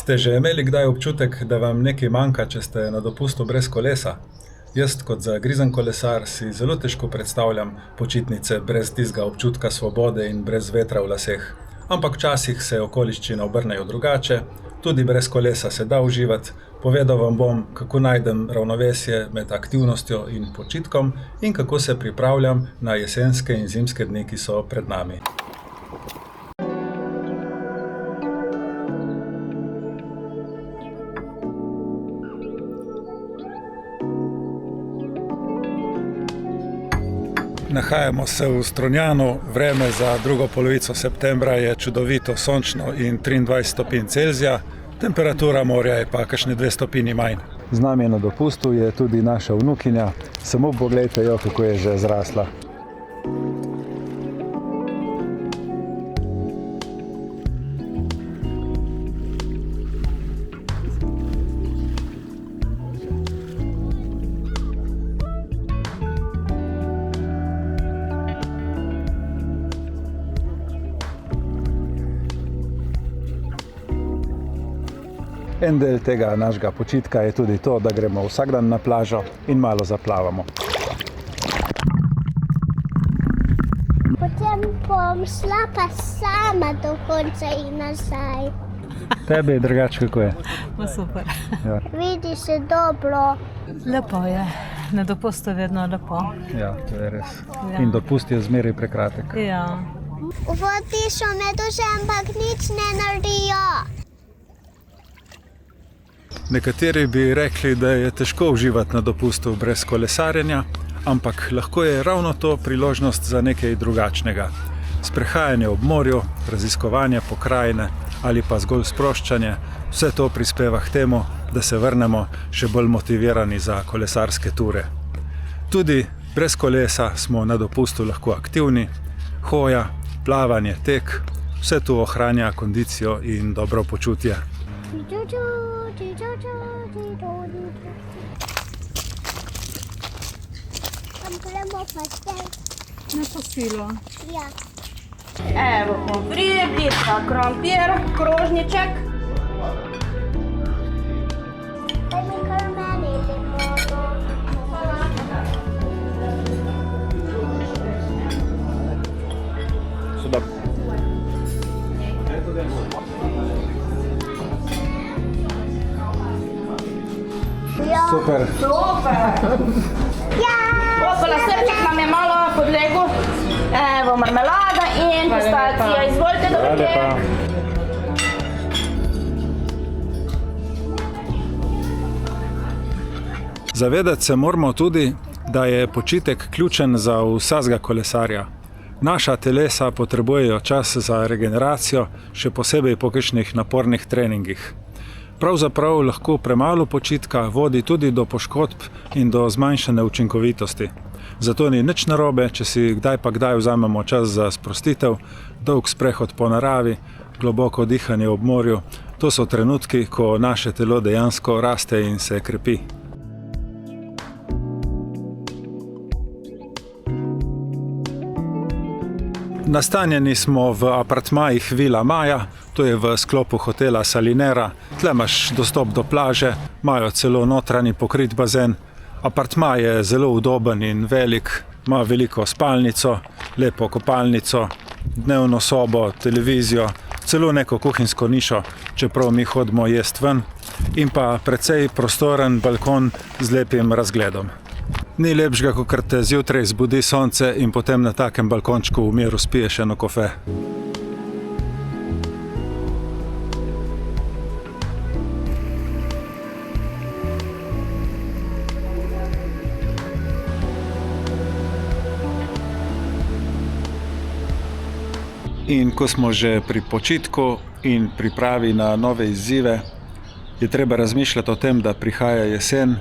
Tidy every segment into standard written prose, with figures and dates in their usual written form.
Ste že imeli kdaj občutek, da vam nekaj manjka, če ste na dopustu brez kolesa? Jaz kot zagrizen kolesar si zelo težko predstavljam počitnice brez tistega občutka svobode in brez vetra v laseh. Ampak včasih se okoliščine obrnejo drugače, tudi brez kolesa se da uživati. Povedal vam bom, kako najdem ravnovesje med aktivnostjo in počitkom in kako se pripravljam na jesenske in zimske dni, ki so pred nami. Nahajamo se v Strunjanu, vreme za drugo polovico septembra je čudovito sončno in 23 stopinj Celzija, temperatura morja je pa kakšne 2 stopinji manj. Z nami na dopustu je tudi naša vnukinja, samo poglejte jo, kako je že zrasla. En del tega našega počitka je tudi to, da gremo vsak dan na plažo in malo zaplavamo. Potem bom šla pa sama do konca in nazaj. Tebi je drugače, kako je? Super. Ja. Vidi se dobro. Lepo je. Na dopustu je vedno lepo. Ja, to je res. Ja. In dopust je zmeraj prekratek. Ja. V vodi so meduze, ampak nič ne naredijo. Nekateri bi rekli, da je težko uživati na dopustu brez kolesarjenja, ampak lahko je ravno to priložnost za nekaj drugačnega. Sprehajanje ob morju, raziskovanje pokrajine ali pa zgolj sproščanje, vse to prispeva k temu, da se vrnemo še bolj motivirani za kolesarske ture. Tudi brez kolesa smo na dopustu lahko aktivni, hoja, plavanje, tek, vse to ohranja kondicijo in dobro počutje. Tam gremo pa zdaj. Na kosilo. Ja. Evo, pomfrit, bliska, krompir, krožniček. Daj mi kar meni limono. Ja. Super. Super! Ja. Opala, srček nam je malo podlegu. Evo, marmelada in pistacija. Izvolite, dober dan. Zavedati se moramo tudi, da je počitek ključen za vsakega kolesarja. Naša telesa potrebujejo čas za regeneracijo, še posebej po kakšnih napornih treningih. Pravzaprav lahko premalo počitka vodi tudi do poškodb in do zmanjšane učinkovitosti. Zato ni nič narobe, če si kdaj pa kdaj vzamemo čas za sprostitev, dolg sprehod po naravi, globoko dihanje ob morju. To so trenutki, ko naše telo dejansko raste in se krepi. Nastanjeni smo v apartmajih Vila Maja, to je v sklopu hotela Salinera. Tle imaš dostop do plaže, imajo celo notranji pokrit bazen. Apartma je zelo udoben in velik, ima veliko spalnico, lepo kopalnico, dnevno sobo, televizijo, celo neko kuhinjsko nišo, čeprav mi hodimo jest ven, in pa precej prostoren balkon z lepim razgledom. Ni lepšega, kot te zjutraj zbudi sonce in potem na takem balkončku v miru spiješ eno kofe. In ko smo že pri počitku in pripravi na nove izzive, je treba razmišljati o tem, da prihaja jesen,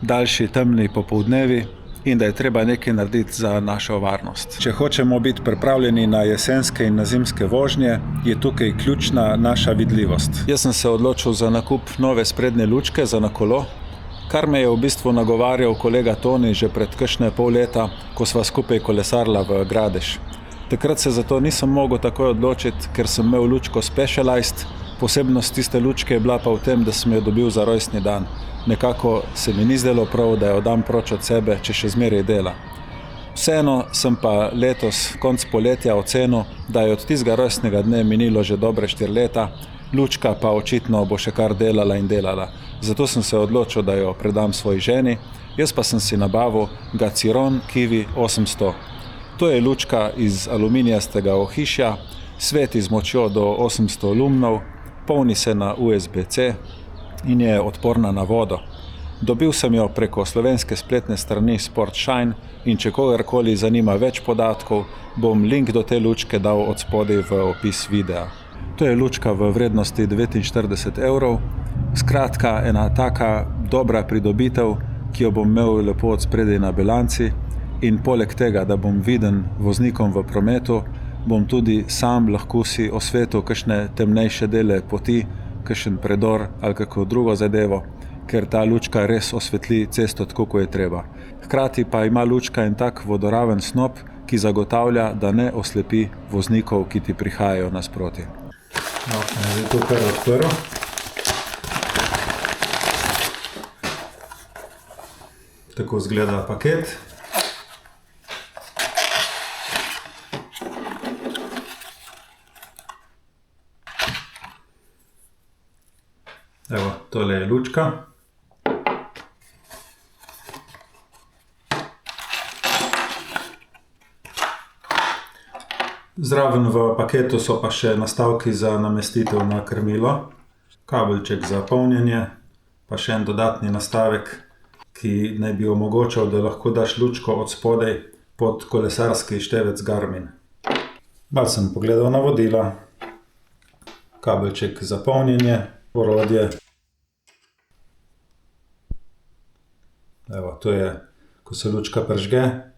daljši temni popoldnevi in da je treba nekaj narediti za našo varnost. Če hočemo biti pripravljeni na jesenske in na zimske vožnje, je tukaj ključna naša vidljivost. Jaz sem se odločil za nakup nove sprednje lučke za na kolo, kar me je v bistvu nagovarjal kolega Toni že pred kakšne pol leta, ko sva skupaj kolesarila v Gradež. Takrat se zato nisem mogel takoj odločiti, ker sem imel lučko Specialized, Posebnost tiste lučke je bila pa v tem, da sem jo dobil za rojstni dan. Nekako se mi ni zdelo prav, da jo dam proč od sebe, če še zmeraj dela. Vseeno sem pa letos, konc poletja, ocenil, da je od tistega rojstnega dne minilo že dobre 4 leta, lučka pa očitno bo še kar delala in delala. Zato sem se odločil, da jo predam svoji ženi, jaz pa sem si nabavil Gaciron Kiwi 800. To je lučka iz aluminijastega ohišja, sveti z močjo do 800 lumnov, polni se na USB-C in je odporna na vodo. Dobil sem jo preko slovenske spletne strani Sportshine in če kogarkoli zanima več podatkov, bom link do te lučke dal od spodaj v opis videa. To je lučka v vrednosti 49 €. Skratka, ena taka dobra pridobitev, ki jo bom imel lepo od spredaj na bilanci in poleg tega, da bom viden voznikom v prometu, bom tudi sam lahko si osvetil kakšne temnejše dele poti, kakšen predor ali kako drugo zadevo, ker ta lučka res osvetli cesto tako, kot je treba. Hkrati pa ima lučka en tak vodoraven snop, ki zagotavlja, da ne oslepi voznikov, ki ti prihajajo nasproti. No, zdaj to kar odprl. Tako izgleda paket. Evo, tole je lučka. Zraven v paketu so pa še nastavki za namestitev na krmilo, kabelček za polnjenje, pa še en dodatni nastavek, ki naj bi omogočal, da lahko daš lučko od spodaj pod kolesarski števec Garmin. Malo sem pogledal navodila, kabelček za polnjenje, orodje. Evo, to je, ko se lučka prižge.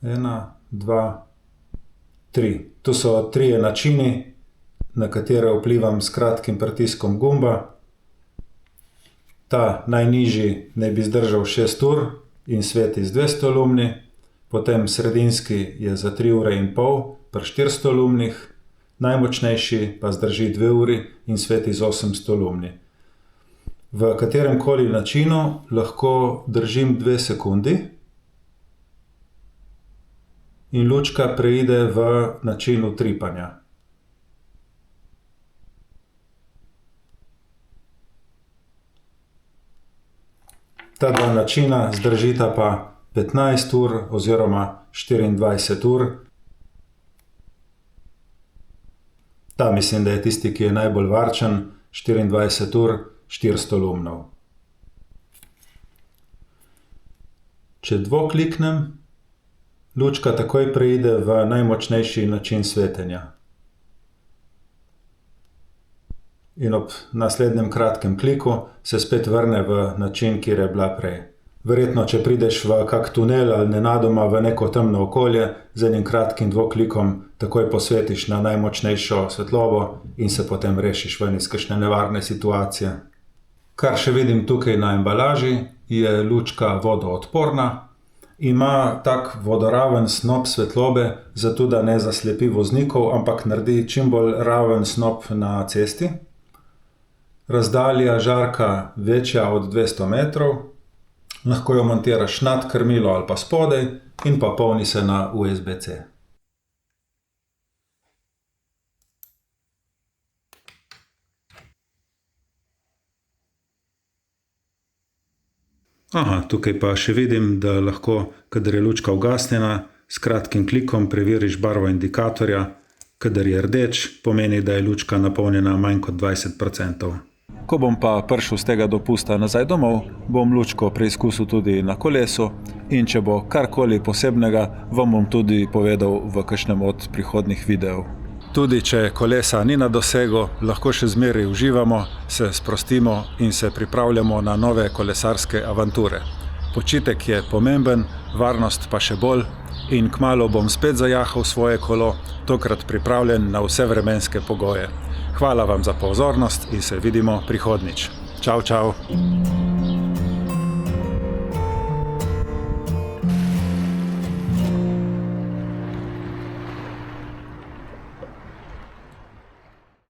1, 2, 3. To so 3 načini, na katere vplivam s kratkim pritiskom gumba. Ta najnižji naj bi zdržal 6 ur in sveti z 200 lumni, potem sredinski je za 3,5 ure pri 400 lumnih, najmočnejši pa zdrži 2 uri in sveti z 800 lumni. V katerem koli načinu lahko držim 2 sekundi in lučka preide v način utripanja. Ta dva načina zdržita pa 15 ur oziroma 24 ur. Ta mislim, da je tisti, ki je najbolj varčen, 24 ur, 400 lumnov. Če dvokliknem, lučka takoj preide v najmočnejši način svetenja. In ob naslednjem kratkem kliku se spet vrne v način, kjer je bila prej. Verjetno, če prideš v kak tunel ali nenadoma v neko temno okolje, z enim kratkim dvoklikom takoj posvetiš na najmočnejšo svetlobo in se potem rešiš ven iz kakšne nevarne situacije. Kar še vidim tukaj na embalaži, je lučka vodoodporna. Ima tak vodoraven snop svetlobe, zato da ne zaslepi voznikov, ampak naredi čim bolj raven snop na cesti. Razdalja žarka večja od 200 metrov. Lahko jo montiraš nad krmilo ali pa spodaj in pa polni se na USB-C. Aha, tukaj pa še vidim, da lahko, kadar je lučka ugasnjena, s kratkim klikom preveriš barvo indikatorja. Kadar je rdeč, pomeni, da je lučka napolnjena manj kot 20%. Ko bom pa prišel z tega dopusta nazaj domov, bom lučko preizkusil tudi na kolesu in če bo karkoli posebnega, vam bom tudi povedal v kakšnem od prihodnjih videov. Tudi če kolesa ni na dosegu, lahko še zmeraj uživamo, se sprostimo in se pripravljamo na nove kolesarske avanture. Počitek je pomemben, varnost pa še bolj in kmalu bom spet zajahal svoje kolo, tokrat pripravljen na vse vremenske pogoje. Hvala vam za pozornost in se vidimo prihodnjič. Čau, čau!